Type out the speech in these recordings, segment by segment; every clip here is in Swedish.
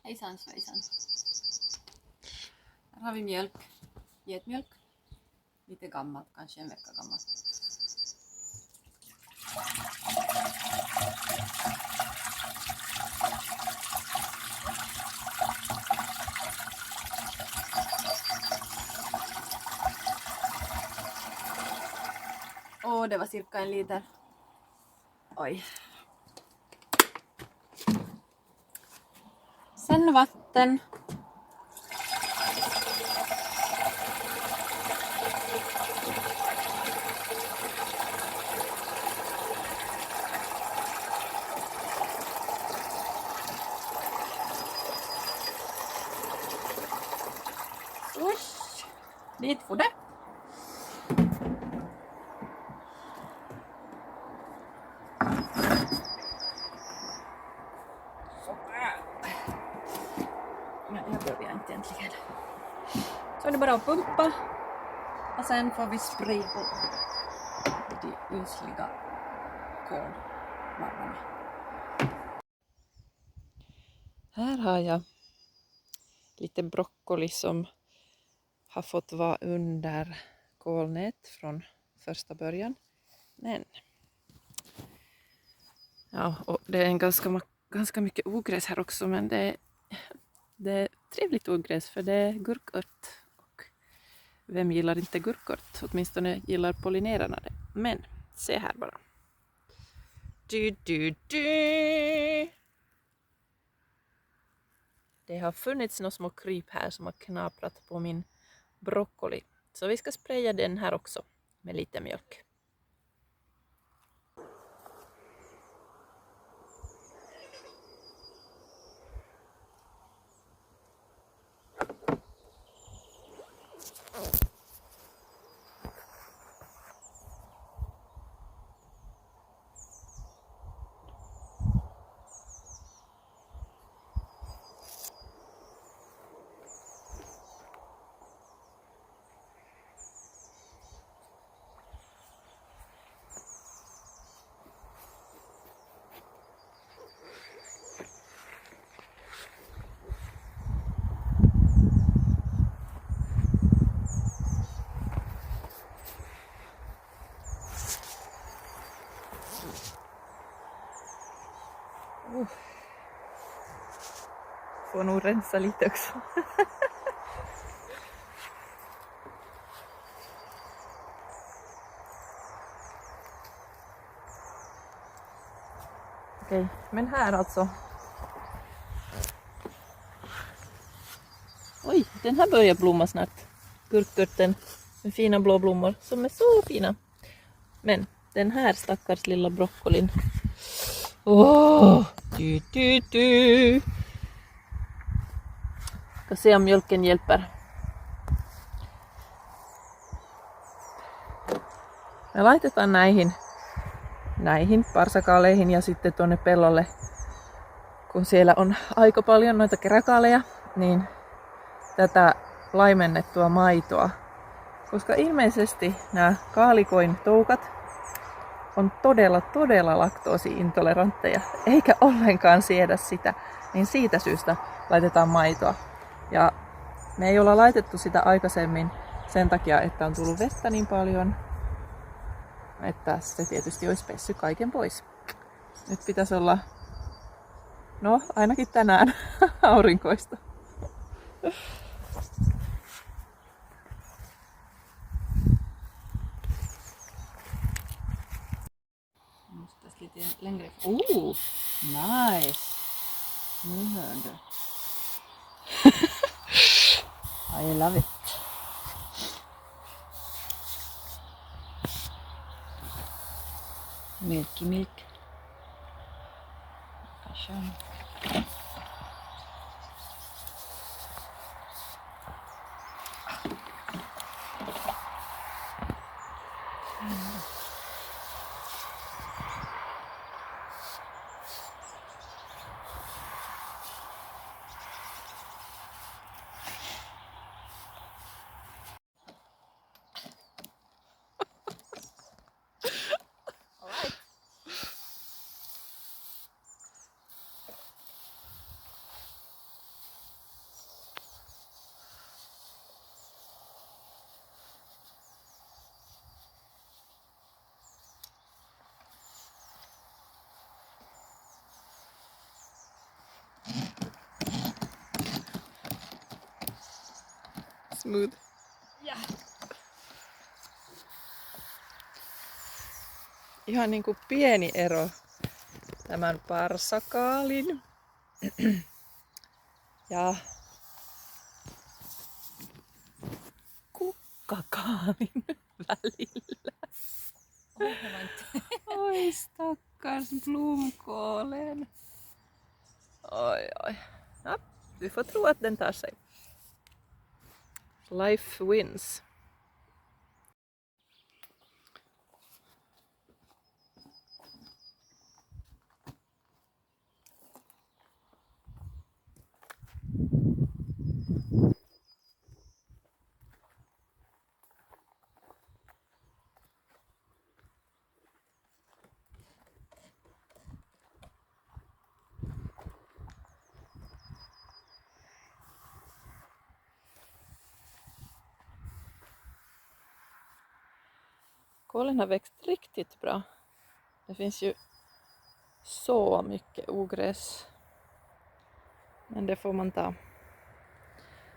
Hejsan svejsan. Här har vi mjölk. Getmjölk. Lite gammalt, kanske en vecka gammalt. Och det var cirka 1 liter. Oj. Sen vatten. Usch. Dit får det. Ja, jag börjar inte egentligen. Så är det bara att pumpa. Och sen får vi spraya på de ösliga kolvarmarna. Här har jag lite broccoli som har fått vara under kolnät från första början. Men ja, och det är en ganska mycket ogräs här också, men det är trevligt ogräs för det är gurkört. Och vem gillar inte gurkört? Åtminstone gillar pollinerarna det. Men se här bara. Det har funnits några små kryp här som har knaprat på min broccoli. Så vi ska spraya den här också med lite mjölk. Får nog rensa lite också. Okej, men här alltså. Oj, den här börjar blomma snart. Gurkörten med fina blå blommor som är så fina. Men den här stackars lilla broccolin. Ska se om mjölken hjälper. Me laitetaan näihin parsakaaleihin ja sitten tuonne pellolle, kun siellä on aika paljon noita keräkaaleja, niin tätä laimennettua maitoa. Koska ilmeisesti nämä kaalikoin toukat on todella laktoosiintolerantteja, eikä ollenkaan siedä sitä, niin siitä syystä laitetaan maitoa. Ja me ei olla laitettu sitä aikaisemmin sen takia, että on tullut vettä niin paljon, että se tietysti olisi pessyt kaiken pois. Nyt pitäisi olla, no ainakin tänään, aurinkoista. Lite längre. Oh, nice. Nu hör du. I love it. Milk. Passion. smooth. Ja. Ihan niinku pieni ero tämän parsakaalin ja kukkakaalin välillä. Oi stackars blomkålen. Oj, oj. Ja, vi får tro att den tar sig. Life wins. Kålen har växt riktigt bra. Det finns ju så mycket ogräs. Men det får man ta.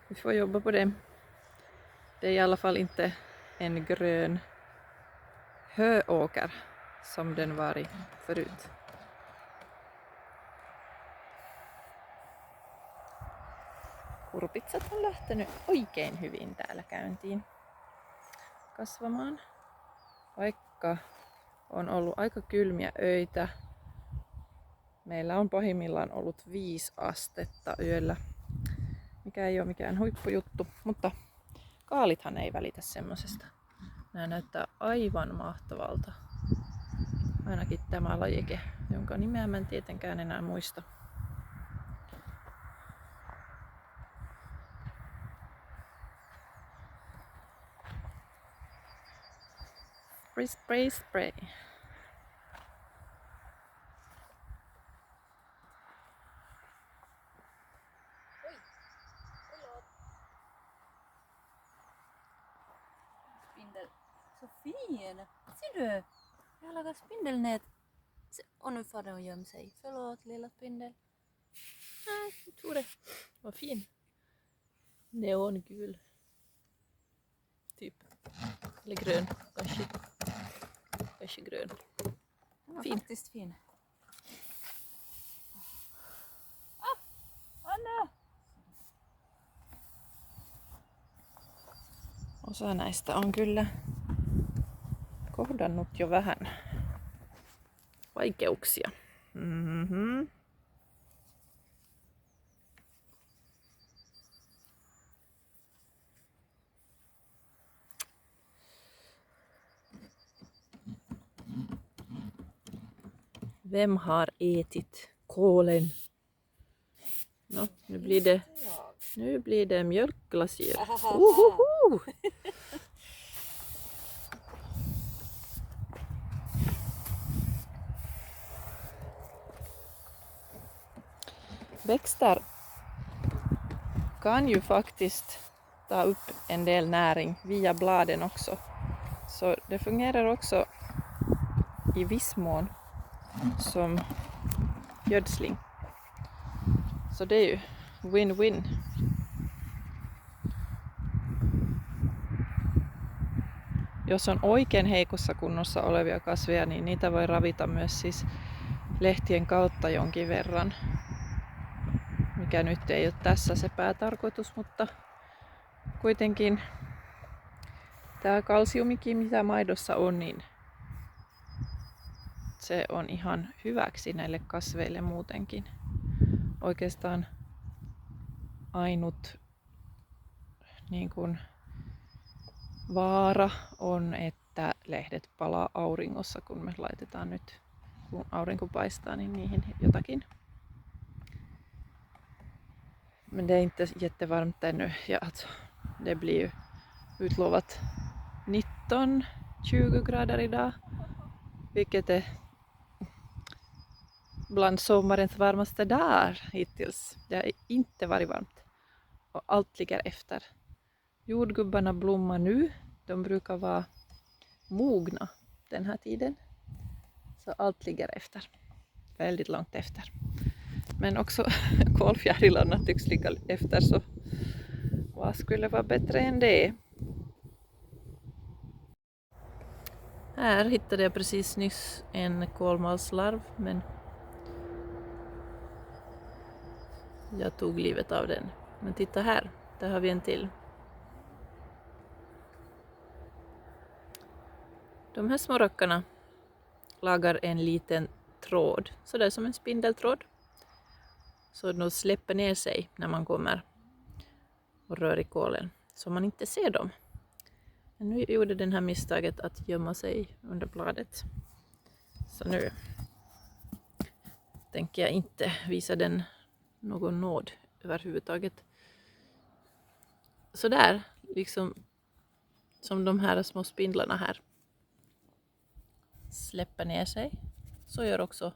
Vi får jobba på det. Det är i alla fall inte en grön höåker som den var i förut. Kurpitsat on lähtenyt oikein hyvin täällä käyntiin kasvamaan. Vaikka on ollut aika kylmiä öitä. Meillä on pahimmillaan ollut 5 astetta yöllä, mikä ei ole mikään huippujuttu, mutta kaalithan ei välitä semmosesta. Nämä näyttää aivan mahtavalta. Ainakin tämä lajike, jonka nimeä mä en tietenkään enää muista. Spray, spray, spray. Spindel. Så fin! Ser du? Jag har lagat spindelnät. Och nu får den gömma sig. Förlåt lilla spindel. Nej, jag tror det. Vad fin. Neongul. Typ. Eller grön. Kanske grön. Den var Fin. faktiskt fin. Ah! Anna! Osa näistä on kyllä kohdannut jo vähän vaikeuksia. Mm-hmm. Vem har ätit kålen? No, nu blir det mjölkglasyr. Uhuhu! Växter kan ju faktiskt ta upp en del näring via bladen också. Så det fungerar också i viss mån som gödsling. Så det är ju win-win. Jos on oikein heikossa kunnossa olevia kasveja, niin niitä voi ravita myös siis lehtien kautta jonkin verran. Mikä nyt ei ole tässä se päätarkoitus, mutta kuitenkin tämä kalsiumikin, mitä maidossa on, niin se on ihan hyväksi näille kasveille muutenkin. Oikeastaan ainut niin kuin vaara on, että lehdet palaa auringossa, kun me laitetaan nyt, kun aurinko paistaa, niin niihin jotakin. Men det är inte jättevarmt ännu. Ja, alltså, det blir ju utlovat 19-20 grader idag. Vilket är bland sommarens varmaste dagar hittills. Det har inte varit varmt. Och allt ligger efter. Jordgubbarna blommar nu. De brukar vara mogna den här tiden. Så allt ligger efter. Väldigt långt efter. Men också kolfjärilarna tycks ligga efter, så Vad skulle vara bättre än det? Här hittade jag precis nyss en kolmalslarv, men jag tog livet av den. Men titta här, där har vi en till. De här små rackarna lagar en liten tråd, så det är som en spindeltråd. Så de släpper ner sig när man kommer och rör i kolen, så man inte ser dem. Men nu gjorde den här misstaget att gömma sig under bladet. Så nu tänker jag inte visa den någon nåd överhuvudtaget. Så där, liksom som de här små spindlarna här släpper ner sig, så gör också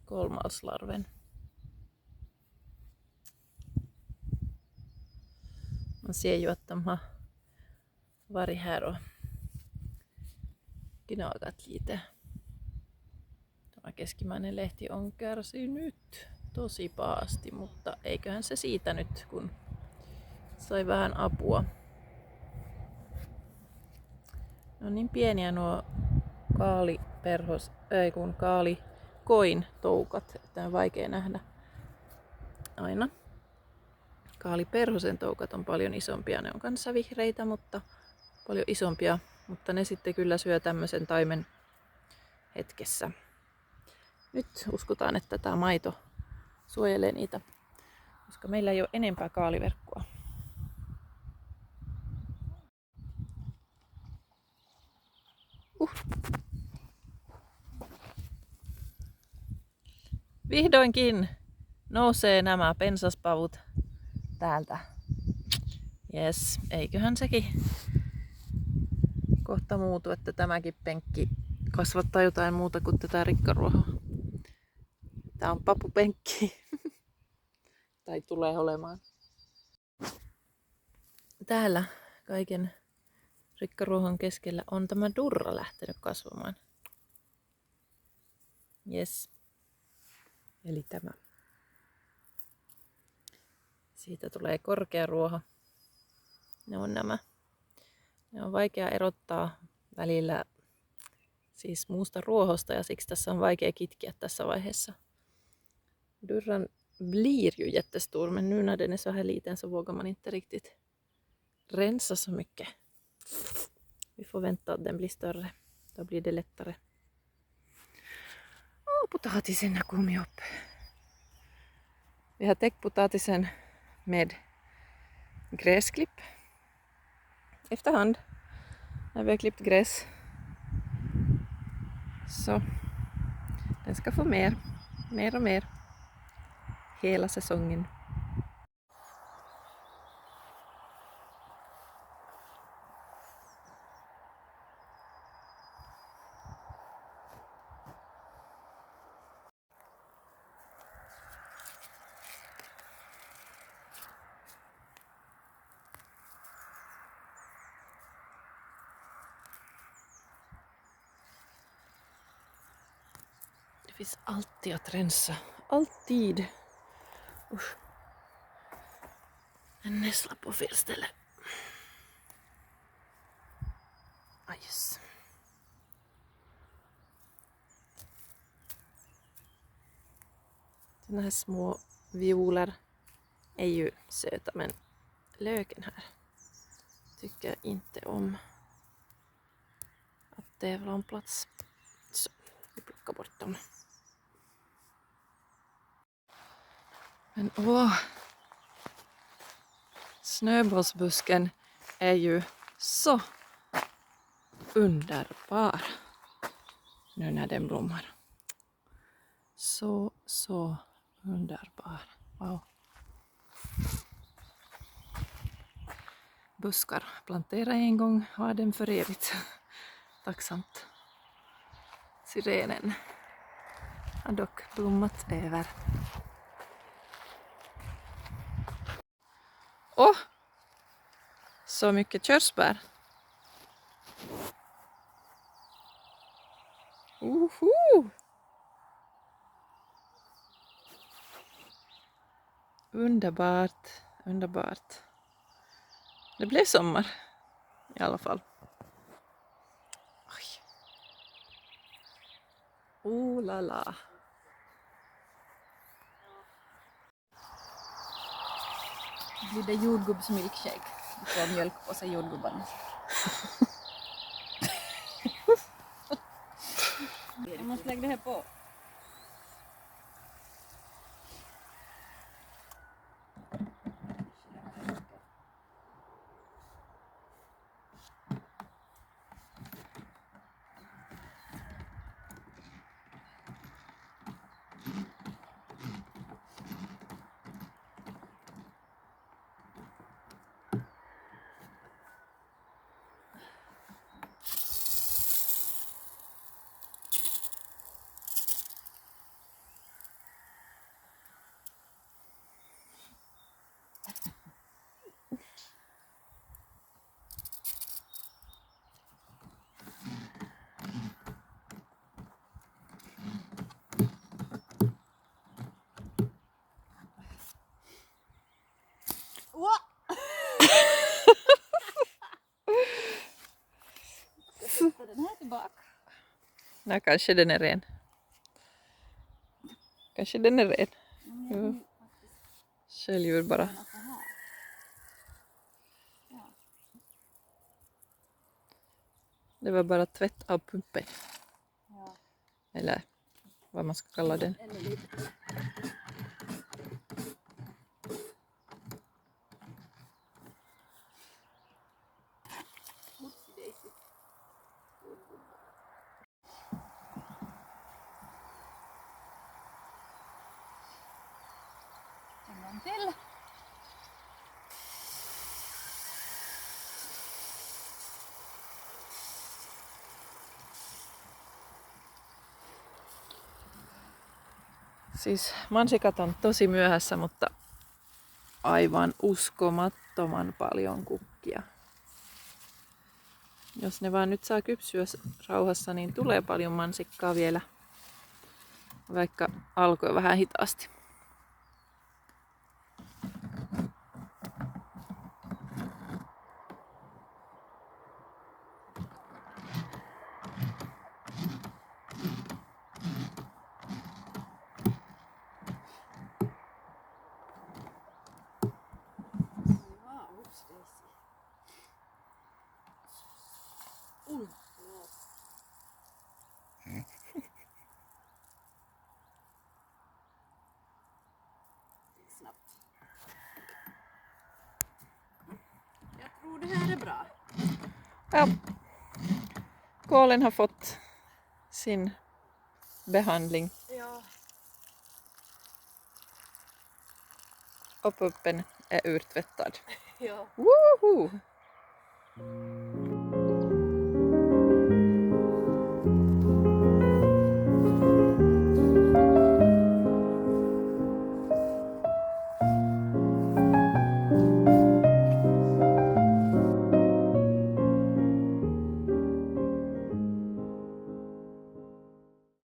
kolmalslarven. Man ser ju att de har varit här och gnagat lite. Tämä keskimmäinen lehti on kärsinyt tosi pahasti, mutta eiköhän se siitä nyt, kun sai vähän apua. Ne on niin pieniä nuo kaalikoin toukat, että on vaikea nähdä aina. Kaaliperhosen toukat on paljon isompia, ne on kanssa vihreitä, mutta paljon isompia, mutta ne sitten kyllä syö tämmöisen taimen hetkessä. Nyt uskotaan, että tämä maito suojelee niitä, koska meillä ei ole enempää kaaliverkkoa. Vihdoinkin nousee nämä pensaspavut täältä. Jes, eiköhän sekin kohta muutu, että tämäkin penkki kasvattaa jotain muuta kuin tätä rikkaruohoa. Tää on papupenkki. Tai tulee olemaan. Täällä kaiken rikkaruohon keskellä on tämä durra lähtenyt kasvamaan. Jes. Eli tämä. Siitä tulee korkea ruoho. Ne on nämä. Ne on vaikea erottaa välillä siis muusta ruohosta ja siksi tässä on vaikea kitkeä tässä vaiheessa. Durran blir ju jättestor, men nu när den är så här liten så vågar man inte riktigt rensa så mycket. Vi får vänta att den blir större. Då blir det lättare. Potatisen har kommit upp. Vi har täckt potatisen med gräsklipp efterhand när vi har klippt gräs. Så den ska få mer och mer hela säsongen. Det finns alltid att rensa. Alltid. Usch. En nässla på fel ställe. Yes. Såna här små violer är ju söta, men löken här tycker jag inte om. Att tävla om plats. Så, vi plockar bort dem. Men snöbollsbusken är ju så underbar nu när den blommar. Så underbar. Wow. Buskar plantera en gång, ha den för evigt. Tacksamt. Syrenen har dock blommat över. Så mycket körsbär. Underbart. Det blev sommar i alla fall. Oj. Oh la la. Blir det jordgubbsmilkshake? Du får mjölk på sig jordgubbarna. Jag måste lägga det här på. Den här tillbaka. Nej, kanske den är ren. Kanske den är ren. Jo. Sköljur bara. Det var bara tvätt av pumpen. Ja. Eller vad man ska kalla den. Eller lite. En gång till. Siis mansikat on tosi myöhässä, mutta aivan uskomattoman paljon kukkia. Jos ne vaan nyt saa kypsyä rauhassa, niin tulee paljon mansikkaa vielä, vaikka alkoi vähän hitaasti. Snabbt. Jag tror det här är bra. Ja. Kålen har fått sin behandling Ja. och puppen är urtvättad. Ja. Woho!